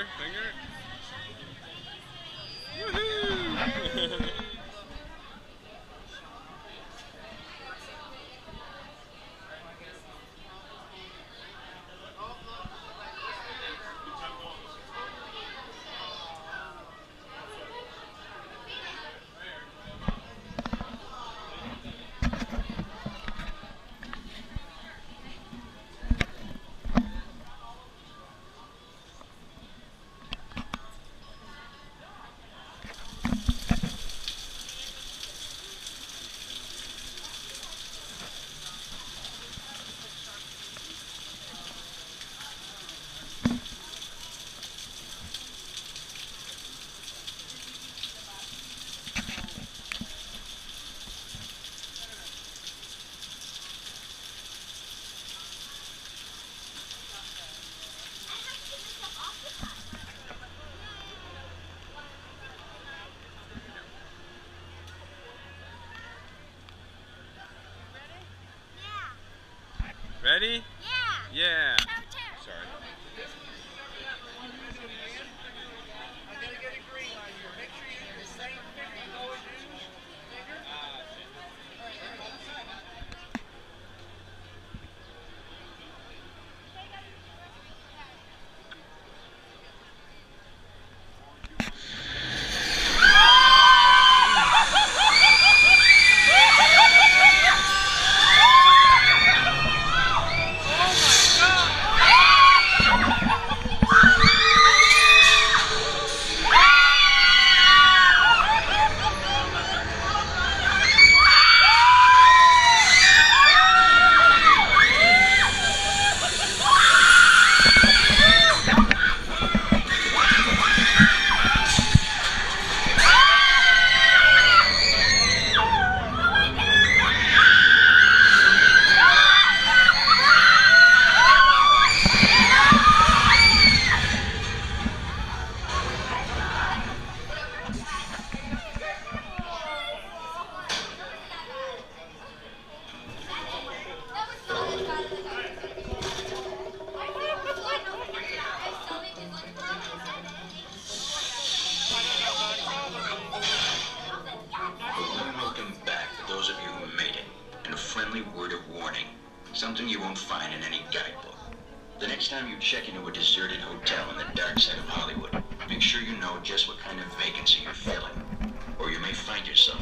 Finger. Woohoo! Ready? Yeah. Yeah. Toe. Sorry. I gotta get a green on here. Make sure you do the same finger you always do. Finger. Welcome back to those of you who made it, and a friendly word of warning. Something you won't find in any guidebook. The next time you check into a deserted hotel in the dark side of Hollywood, make sure you know just what kind of vacancy you're filling, or you may find yourself